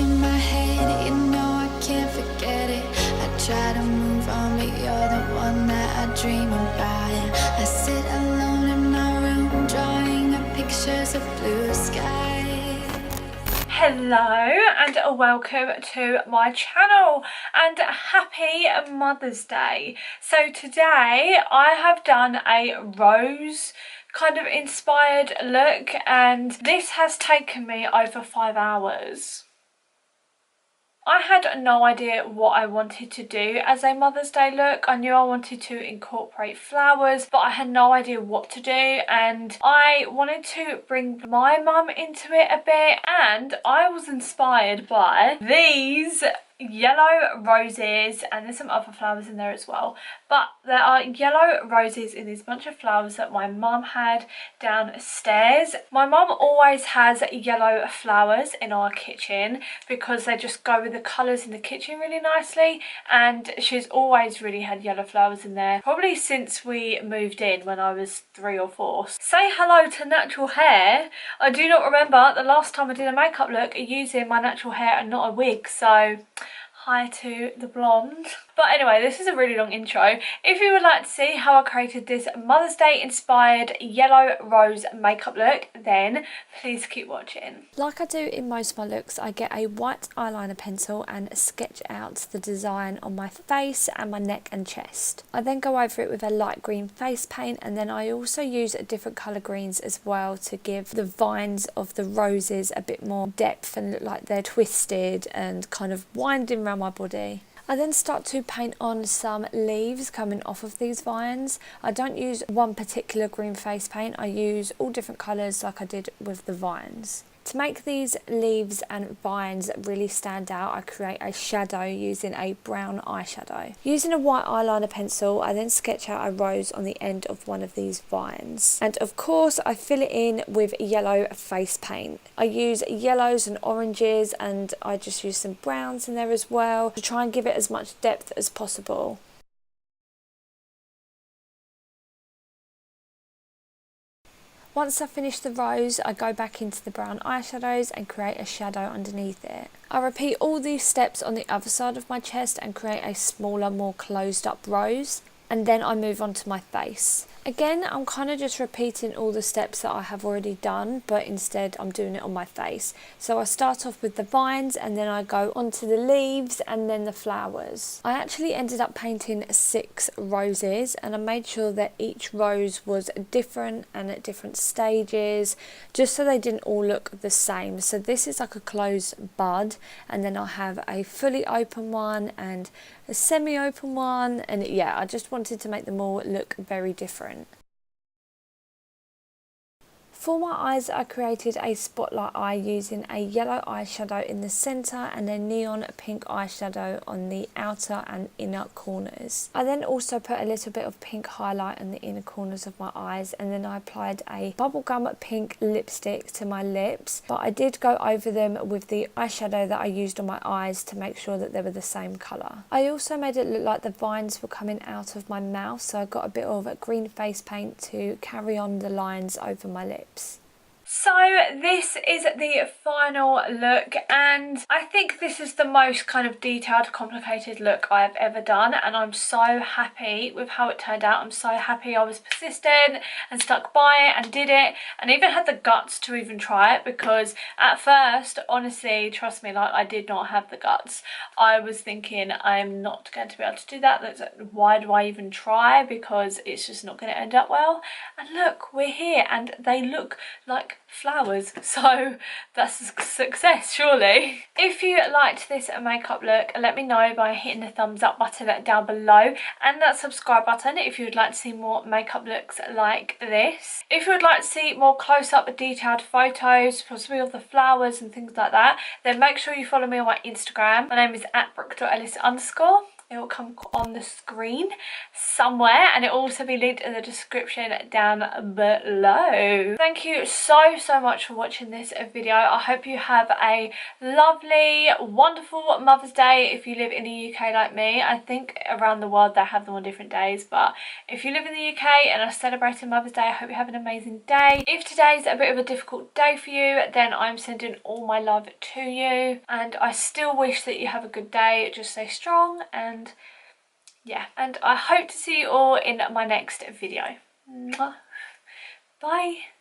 in my head, you know I can't forget it. I try to move on, but you're the one that I dream about. I sit alone in my room, drawing up pictures of blue sky. Hello and welcome to my channel and happy Mother's Day. So today I have done a rose kind of inspired look, and this has taken me over 5 hours. I had no idea what I wanted to do as a Mother's Day look. I knew I wanted to incorporate flowers, but I had no idea what to do, and I wanted to bring my mum into it a bit, and I was inspired by these yellow roses, and there's some other flowers in there as well, but there are yellow roses in this bunch of flowers that my mum had downstairs. My mum always has yellow flowers in our kitchen because they just go with the colours in the kitchen really nicely, and she's always really had yellow flowers in there, probably since we moved in when I was 3 or 4. Say hello to natural hair. I do not remember the last time I did a makeup look using my natural hair and not a wig, so hi to the blonde. But anyway, this is a really long intro. If you would like to see how I created this Mother's Day inspired yellow rose makeup look, then please keep watching. Like I do in most of my looks, I get a white eyeliner pencil and sketch out the design on my face and my neck and chest. I then go over it with a light green face paint, and then I also use different colour greens as well to give the vines of the roses a bit more depth and look like they're twisted and kind of winding around my body. I then start to paint on some leaves coming off of these vines. I don't use one particular green face paint, I use all different colours like I did with the vines. To make these leaves and vines really stand out, I create a shadow using a brown eyeshadow. Using a white eyeliner pencil, I then sketch out a rose on the end of one of these vines. And of course, I fill it in with yellow face paint. I use yellows and oranges, and I just use some browns in there as well to try and give it as much depth as possible. Once I've finished the rose, I go back into the brown eyeshadows and create a shadow underneath it. I repeat all these steps on the other side of my chest and create a smaller, more closed up rose, and then I move on to my face. Again, I'm kind of just repeating all the steps that I have already done, but instead I'm doing it on my face. So I start off with the vines, and then I go onto the leaves and then the flowers. I actually ended up painting 6 roses, and I made sure that each rose was different and at different stages, just so they didn't all look the same. So this is like a closed bud, and then I have a fully open one and a semi-open one, and yeah, I just wanted to make them all look very different. For my eyes, I created a spotlight eye using a yellow eyeshadow in the centre and a neon pink eyeshadow on the outer and inner corners. I then also put a little bit of pink highlight on the inner corners of my eyes, and then I applied a bubblegum pink lipstick to my lips, but I did go over them with the eyeshadow that I used on my eyes to make sure that they were the same colour. I also made it look like the vines were coming out of my mouth, so I got a bit of green face paint to carry on the lines over my lips. So this is the final look, and I think this is the most kind of detailed, complicated look I have ever done, and I'm so happy with how it turned out. I'm so happy I was persistent and stuck by it and did it, and even had the guts to even try it, because at first, honestly, trust me, like, I did not have the guts. I was thinking I'm not going to be able to do that. Why do I even try, because it's just not going to end up well. And look, we're here, and they look like flowers, so that's a success surely. If you liked this makeup look, let me know by hitting the thumbs up button down below and that subscribe button if you would like to see more makeup looks like this. If you would like to see more close-up detailed photos, possibly of the flowers and things like that, then make sure you follow me on my Instagram. My name is @Brooke.Ellis_. it will come on the screen somewhere, and it will also be linked in the description down below. Thank you so much for watching this video. I hope you have a lovely, wonderful Mother's Day if you live in the UK like me. I think around the world they have them on different days, but if you live in the UK and are celebrating Mother's Day, I hope you have an amazing day. If today's a bit of a difficult day for you, then I'm sending all my love to you, and I still wish that you have a good day. Just stay strong, and yeah, and I hope to see you all in my next video. Mwah. Bye.